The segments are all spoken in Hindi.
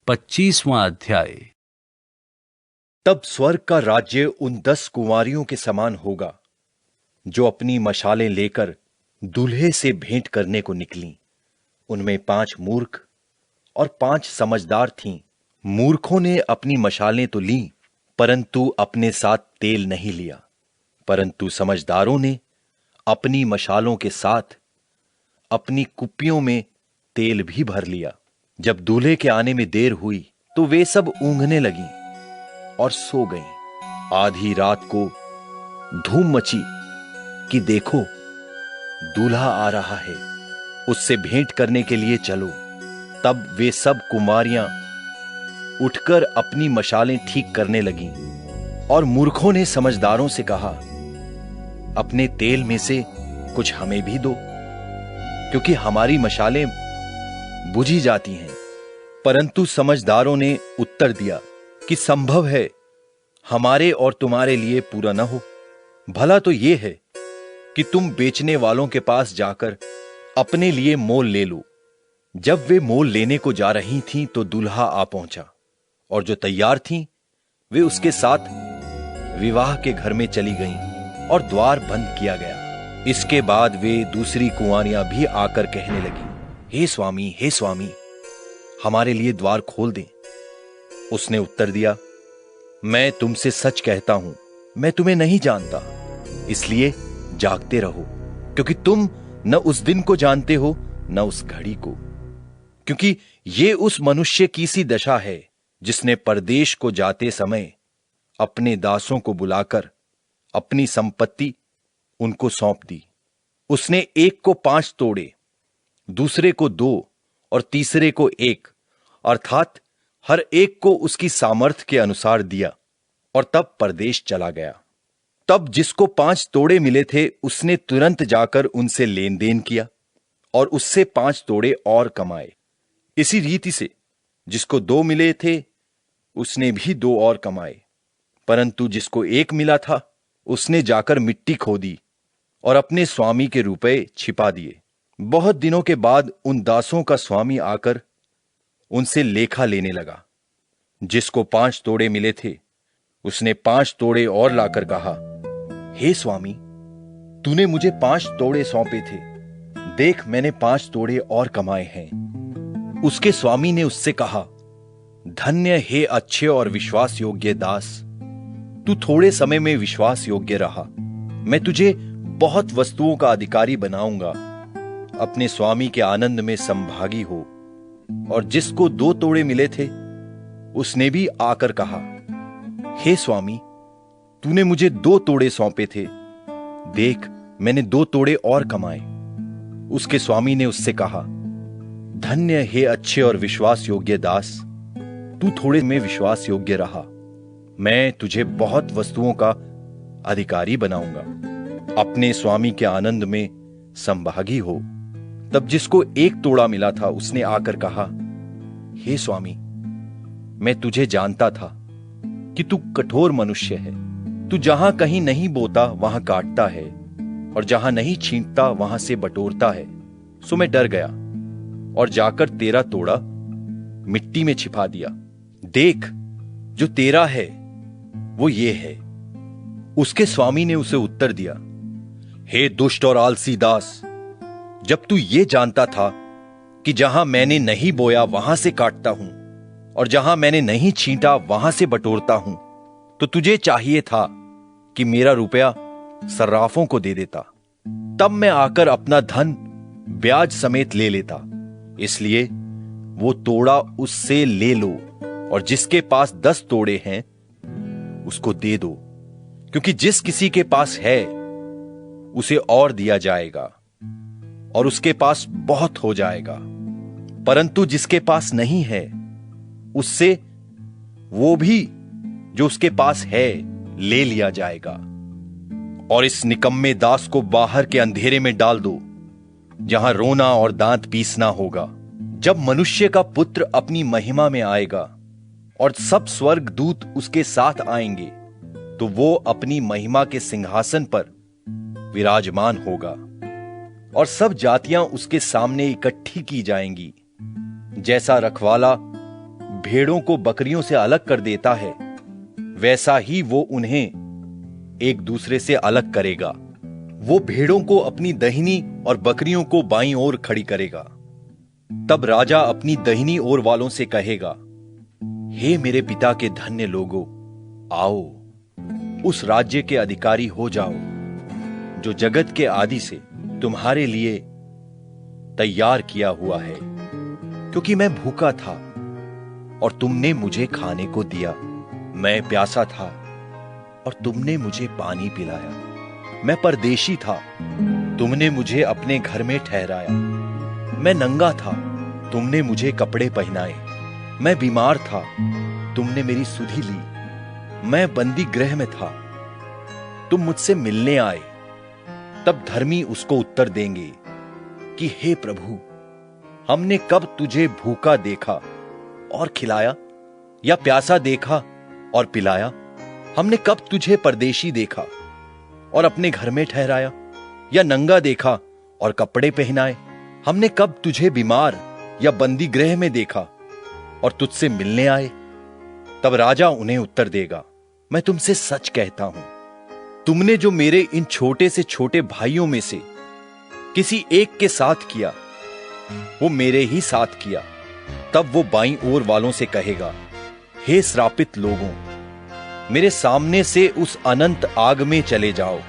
25वां अध्याय। तब स्वर्ग का राज्य उन 10 कुंवारियों के समान होगा जो अपनी मशालें लेकर दूल्हे से भेंट करने को निकलीं। उनमें 5 मूर्ख और 5 समझदार थीं। मूर्खों ने अपनी मशालें तो लीं, परंतु अपने साथ तेल नहीं लिया। परंतु समझदारों ने अपनी मशालों के साथ अपनी कुप्पियों में तेल भी भर लिया। जब दूल्हे के आने में देर हुई तो वे सब ऊँघने लगीं और सो गईं। आधी रात को धूम मची कि देखो, दूल्हा आ रहा है, उससे भेंट करने के लिए चलो। तब वे सब कुमारियां उठकर अपनी मशालें ठीक करने लगीं। और मूर्खों ने समझदारों से कहा, अपने तेल में से कुछ हमें भी दो, क्योंकि हमारी मशालें बुझी जाती हैं। परंतु समझदारों ने उत्तर दिया कि संभव है हमारे और तुम्हारे लिए पूरा न हो। भला तो यह है कि तुम बेचने वालों के पास जाकर अपने लिए मोल ले लो। जब वे मोल लेने को जा रही थीं तो दूल्हा आ पहुंचा, और जो तैयार थीं वे उसके साथ विवाह के घर में चली गईं और द्वार बंद किया गया। इसके बाद वे दूसरी कुंवारियां भी आकर कहने लगी, हे स्वामी, हमारे लिए द्वार खोल दें। उसने उत्तर दिया, मैं तुमसे सच कहता हूं, मैं तुम्हें नहीं जानता। इसलिए जागते रहो, क्योंकि तुम न उस दिन को जानते हो न उस घड़ी को। क्योंकि ये उस मनुष्य की सी दशा है जिसने परदेश को जाते समय अपने दासों को बुलाकर अपनी संपत्ति उनको सौंप दी। उसने एक को 5 तोड़े, दूसरे को 2 और तीसरे को 1, अर्थात हर एक को उसकी सामर्थ्य के अनुसार दिया, और तब परदेश चला गया। तब जिसको 5 तोड़े मिले थे उसने तुरंत जाकर उनसे लेन देन किया और उससे 5 तोड़े और कमाए। इसी रीति से जिसको 2 मिले थे उसने भी 2 और कमाए। परंतु जिसको 1 मिला था उसने जाकर मिट्टी खोदी और अपने स्वामी के रुपए छिपा दिए। बहुत दिनों के बाद उन दासों का स्वामी आकर उनसे लेखा लेने लगा। जिसको 5 तोड़े मिले थे उसने 5 तोड़े और लाकर कहा, हे स्वामी, तूने मुझे 5 तोड़े सौंपे थे, देख मैंने 5 तोड़े और कमाए हैं। उसके स्वामी ने उससे कहा, धन्य हे अच्छे और विश्वास योग्य दास, तू थोड़े समय में विश्वास योग्य रहा, मैं तुझे बहुत वस्तुओं का अधिकारी बनाऊंगा। अपने स्वामी के आनंद में संभागी हो। और जिसको 2 तोड़े मिले थे उसने भी आकर कहा, हे स्वामी, तूने मुझे 2 तोड़े सौंपे थे, देख मैंने 2 तोड़े और कमाए। उसके स्वामी ने उससे कहा, धन्य हे अच्छे और विश्वास योग्य दास, तू थोड़े में विश्वास योग्य रहा, मैं तुझे बहुत वस्तुओं का अधिकारी बनाऊंगा। अपने स्वामी के आनंद में संभागी हो। तब जिसको 1 तोड़ा मिला था उसने आकर कहा, हे स्वामी, मैं तुझे जानता था कि तू कठोर मनुष्य है। तू जहां कहीं नहीं बोता वहां काटता है, और जहां नहीं छींटता वहां से बटोरता है। सो मैं डर गया और जाकर तेरा तोड़ा मिट्टी में छिपा दिया। देख, जो तेरा है वो ये है। उसके स्वामी ने उसे उत्तर दिया, हे दुष्ट और आलसी दास, जब तू ये जानता था कि जहां मैंने नहीं बोया वहां से काटता हूं और जहां मैंने नहीं छींटा वहां से बटोरता हूं, तो तुझे चाहिए था कि मेरा रुपया सर्राफों को दे देता, तब मैं आकर अपना धन ब्याज समेत ले लेता। इसलिए वो तोड़ा उससे ले लो, और जिसके पास 10 तोड़े हैं उसको दे दो, क्योंकि जिस किसी के पास है उसे और दिया जाएगा और उसके पास बहुत हो जाएगा, परंतु जिसके पास नहीं है उससे वो भी जो उसके पास है ले लिया जाएगा। और इस निकम्मे दास को बाहर के अंधेरे में डाल दो, जहां रोना और दांत पीसना होगा। जब मनुष्य का पुत्र अपनी महिमा में आएगा और सब स्वर्ग दूत उसके साथ आएंगे, तो वो अपनी महिमा के सिंहासन पर विराजमान होगा और सब जातियां उसके सामने इकट्ठी की जाएंगी। जैसा रखवाला भेड़ों को बकरियों से अलग कर देता है, वैसा ही वो उन्हें एक दूसरे से अलग करेगा। वो भेड़ों को अपनी दाहिनी और बकरियों को बाईं ओर खड़ी करेगा। तब राजा अपनी दाहिनी ओर वालों से कहेगा, हे मेरे पिता के धन्य लोगों, आओ उस राज्य के अधिकारी हो जाओ जो जगत के आदि से तुम्हारे लिए तैयार किया हुआ है। क्योंकि मैं भूखा था और तुमने मुझे खाने को दिया, मैं प्यासा था और तुमने मुझे पानी पिलाया, मैं परदेशी था, तुमने मुझे अपने घर में ठहराया, मैं नंगा था, तुमने मुझे कपड़े पहनाए, मैं बीमार था, तुमने मेरी सुधि ली, मैं बंदी गृह में था, तुम मुझसे मिलने आए। तब धर्मी उसको उत्तर देंगे कि हे प्रभु, हमने कब तुझे भूखा देखा और खिलाया, या प्यासा देखा और पिलाया? हमने कब तुझे परदेशी देखा और अपने घर में ठहराया, या नंगा देखा और कपड़े पहनाए? हमने कब तुझे बीमार या बंदी गृह में देखा और तुझसे मिलने आए? तब राजा उन्हें उत्तर देगा, मैं तुमसे सच कहता हूं, तुमने जो मेरे इन छोटे से छोटे भाइयों में से किसी एक के साथ किया, वो मेरे ही साथ किया। तब वो बाईं ओर वालों से कहेगा, हे श्रापित लोगों, मेरे सामने से उस अनंत आग में चले जाओ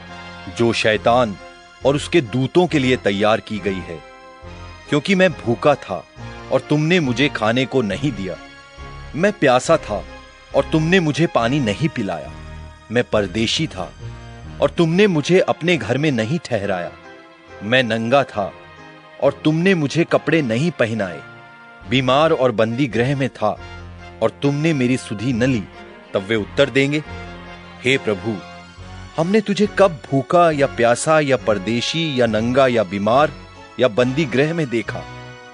जो शैतान और उसके दूतों के लिए तैयार की गई है। क्योंकि मैं भूखा था और तुमने मुझे खाने को नहीं दिया, मैं प्यासा था और तुमने मुझे पानी नहीं पिलाया, मैं परदेशी था और तुमने मुझे अपने घर में नहीं ठहराया, मैं नंगा था और तुमने मुझे कपड़े नहीं पहनाए, बीमार और बंदी गृह में था और तुमने मेरी सुधि न ली। तब वे उत्तर देंगे, हे प्रभु, हमने तुझे कब भूखा या प्यासा या परदेशी या नंगा या बीमार या बंदी गृह में देखा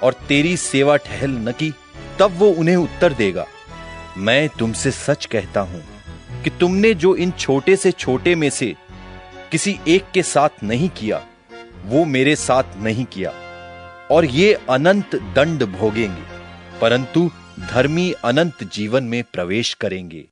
और तेरी सेवा टहल न की? तब वो उन्हें उत्तर देगा, मैं तुमसे सच कहता हूं कि तुमने जो इन छोटे से छोटे में से किसी एक के साथ नहीं किया, वो मेरे साथ नहीं किया। और ये अनंत दंड भोगेंगे, परंतु धर्मी अनंत जीवन में प्रवेश करेंगे।